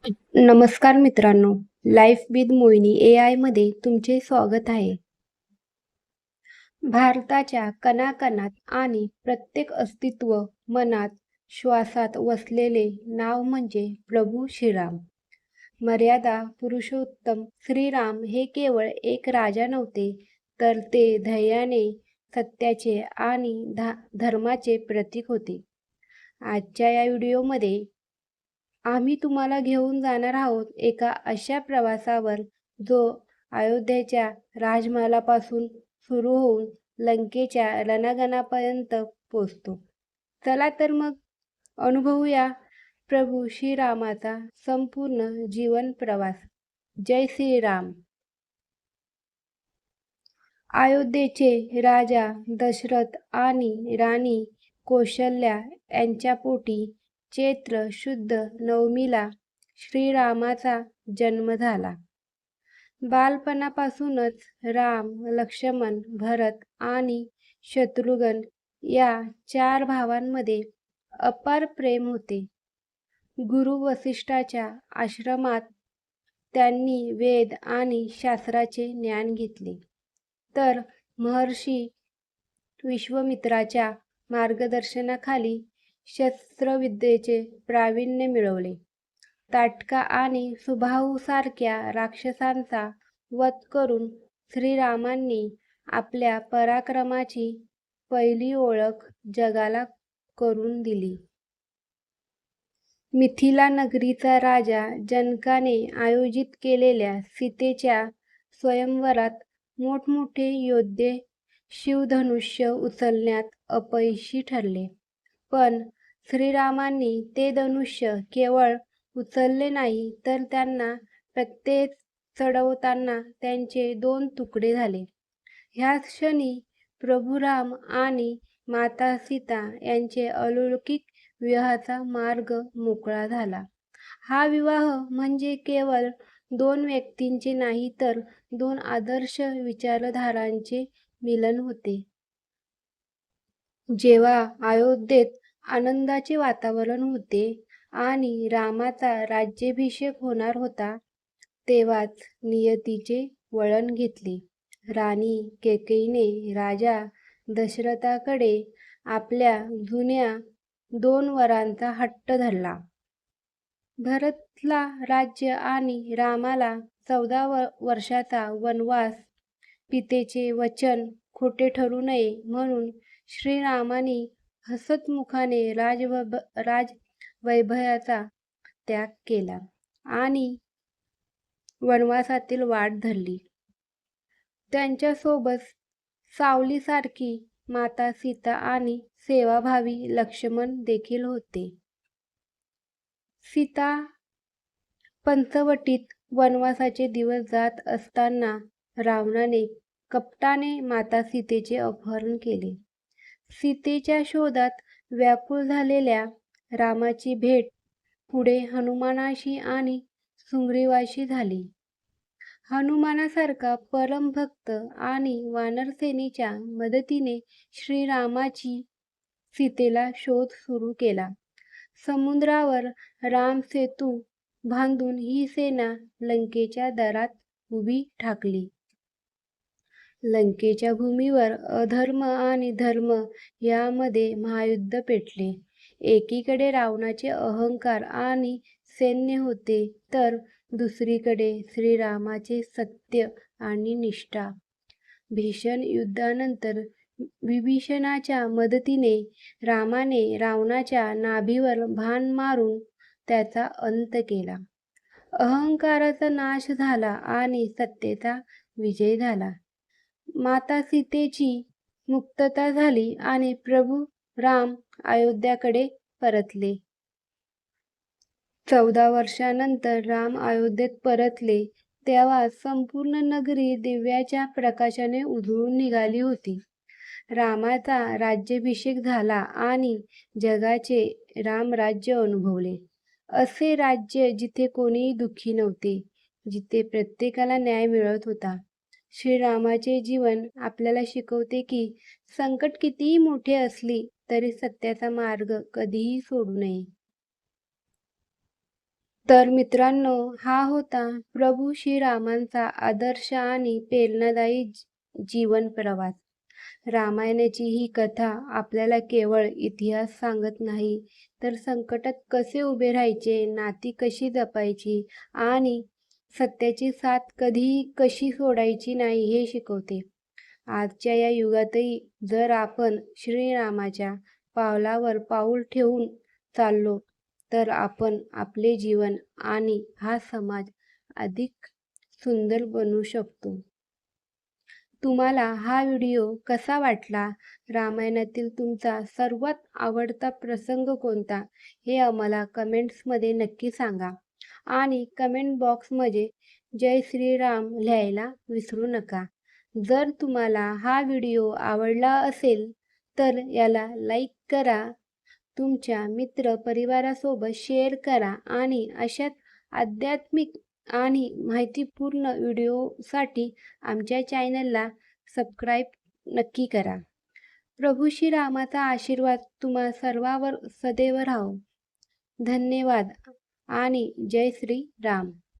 नमस्कार मित्रांनो, life with Mohini AI मध्ये तुमचे स्वागत आहे. भारताच्या कणाकणात आणि प्रत्येक अस्तित्व, मनात, श्वासात वसलेले नाव म्हणजे प्रभू श्रीराम. मर्यादा पुरुषोत्तम श्रीराम हे केवळ एक राजा नव्हते, तर ते धैर्याने, सत्याचे आणि धर्माचे प्रतीक होते. आजच्या या व्हिडिओमध्ये आम्ही तुम्हाला घेऊन जाणार आहोत एका अशा प्रवासावर जो अयोध्येच्या राजमहालापासून सुरू होऊन लंकेच्या रणगणापर्यंत पोचतो. चला तर मग अनुभवूया प्रभू श्रीरामाचा संपूर्ण जीवन प्रवास. जय श्रीराम. अयोध्येचे राजा दशरथ आणि राणी कौशल्या यांच्या पोटी चैत्र शुद्ध नवमीला श्रीरामाचा जन्म झाला. बालपणापासूनच राम, लक्ष्मण, भरत आणि शत्रुघ्न या 4 भावांमध्ये अपार प्रेम होते. गुरु वसिष्ठाच्या आश्रमात त्यांनी वेद आणि शास्त्राचे ज्ञान घेतले, तर महर्षी विश्वामित्राच्या मार्गदर्शनाखाली शस्त्रविद्येचे प्रावीण्य मिळवले. ताटका आणि सुबाहू सारख्या राक्षसांचा वध करून श्रीरामांनी आपल्या पराक्रमाची पहिली ओळख जगाला करून दिली. मिथिला नगरीचा राजा जनकाने आयोजित केलेल्या सीतेच्या स्वयंवरात मोठमोठे योद्धे शिवधनुष्य उचलण्यात अपयशी ठरले. पण श्रीरामांनी ते धनुष्य केवळ उचलले नाही, तर त्यांना प्रत्येक चढवताना त्यांचे 2 तुकडे झाले. ह्याच क्षणी प्रभू राम आणि माता सीता यांचे अलौकिक विवाहाचा मार्ग मोकळा झाला. हा विवाह म्हणजे केवळ 2 व्यक्तींचे नाही, तर 2 आदर्श विचारधारांचे मिलन होते. जेव्हा अयोध्येत आनंदाचे वातावरण होते आणि रामाचा राज्याभिषेक होणार होता, तेव्हाच नियतीचे वळण घेतले. राणी कैकेयीने राजा दशरथाकडे आपल्या जुन्या 2 वरांचा हट्ट धरला. भरतला राज्य आणि रामाला 14 वर्षाचा वनवास. पितेचे वचन खोटे ठरू नये म्हणून श्रीरामांनी हसतमुखाने राजवैभवाचा त्याग केला आणि वनवासातील वाट धरली. त्यांच्यासोबत सावलीसारखी माता सीता आणि सेवाभावी लक्ष्मण देखील होते. सीता पंचवटीत वनवासाचे दिवस जात असताना रावणाने कपटाने माता सीतेचे अपहरण केले. सीतेच्या शोधात व्याकुळ झालेल्या रामाची भेट पुढे हनुमानाशी आणि सुग्रीवाशी झाली. हनुमानासारखा परमभक्त आणि वानरसेनेच्या मदतीने श्रीरामाची सीतेला शोध सुरू केला. समुद्रावर रामसेतू बांधून ही सेना लंकेच्या दारात उभी ठाकली. लंकेच्या भूमीवर अधर्म आणि धर्म यामध्ये महायुद्ध पेटले. एकीकडे रावणाचे अहंकार आणि सैन्य होते, तर दुसरीकडे श्रीरामाचे सत्य आणि निष्ठा. भीषण युद्धानंतर विभीषणाच्या मदतीने रामाने रावणाच्या नाभीवर बाण मारून त्याचा अंत केला. अहंकाराचा नाश झाला आणि सत्तेचा विजय झाला. माता सीतेची मुक्तता झाली आणि प्रभू राम अयोध्याकडे परतले. 14 वर्षांनंतर राम अयोध्येत परतले, तेव्हा संपूर्ण नगरी दिव्याच्या प्रकाशाने उजळून निघाली होती. रामाचा राज्याभिषेक झाला आणि जगाचे रामराज्य अनुभवले. असे राज्य जिथे कोणीही दुःखी नव्हते, जिथे प्रत्येकाला न्याय मिळत होता. श्रीरामाचे जीवन आपल्याला शिकवते की संकट कितीही मोठे असली तरी सत्याचा मार्ग कधीही सोडू नये. तर मित्रांनो, हा होता प्रभू श्रीरामांचा आदर्श आणि प्रेरणादायी जीवन प्रवास. रामायणाची ही कथा आपल्याला केवळ इतिहास सांगत नाही, तर संकटात कसे उभे राहायचे, नाती कशी जपायची आणि सत्याची साथ कधीही कशी सोडायची नाही हे शिकवते. आजच्या या युगातही जर आपण श्रीरामाच्या पावलावर पाऊल ठेवून चाललो, तर आपण आपले जीवन आणि हा समाज अधिक सुंदर बनवू शकतो. तुम्हाला हा व्हिडिओ कसा वाटला? रामायणातील तुमचा सर्वात आवडता प्रसंग कोणता? हे आम्हाला कमेंट्समध्ये नक्की सांगा. आणि कमेंट बॉक्समध्ये जय श्रीराम लिहायला विसरू नका. जर तुम्हाला हा व्हिडिओ आवडला असेल तर याला लाईक करा, तुमच्या मित्र परिवारासोबत शेअर करा आणि अशाच आध्यात्मिक आणि माहितीपूर्ण व्हिडिओसाठी आमच्या चॅनलला सबस्क्राईब नक्की करा. प्रभू श्रीरामाचा आशीर्वाद तुम्हा सर्वांवर सदैव राहो. धन्यवाद आणि जय श्री राम.